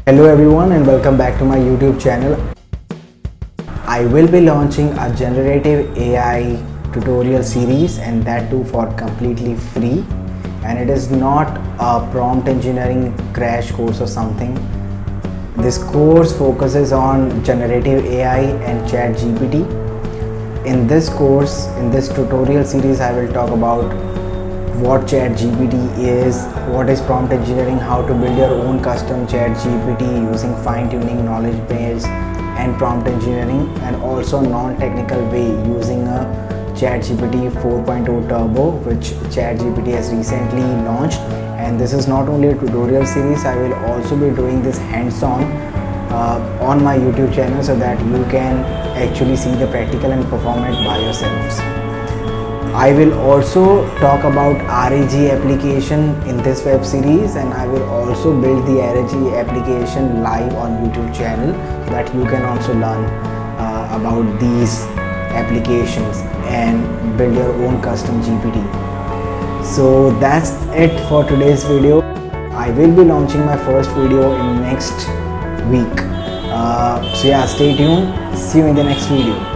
Hello everyone and welcome back to my YouTube channel. I will be launching a generative AI tutorial series, and that too for completely free, and it is not a prompt engineering crash course or something. This course focuses on generative AI and chat GPT. In this course, in this tutorial series, I will talk about what chat GPT is, what is prompt engineering, how to build your own custom chat GPT using fine-tuning, knowledge base and prompt engineering, and also non-technical way using a chat GPT 4.0 turbo which chat GPT has recently launched. And this is not only a tutorial series, I will also be doing this hands-on on my YouTube channel so that you can actually see the practical and perform it by yourselves. I will also talk about RAG application in this web series, and I will also build the RAG application live on YouTube channel so that you can also learn about these applications and build your own custom GPT. So that's it for today's video. I will be launching my first video in next week. So yeah, stay tuned. See you in the next video.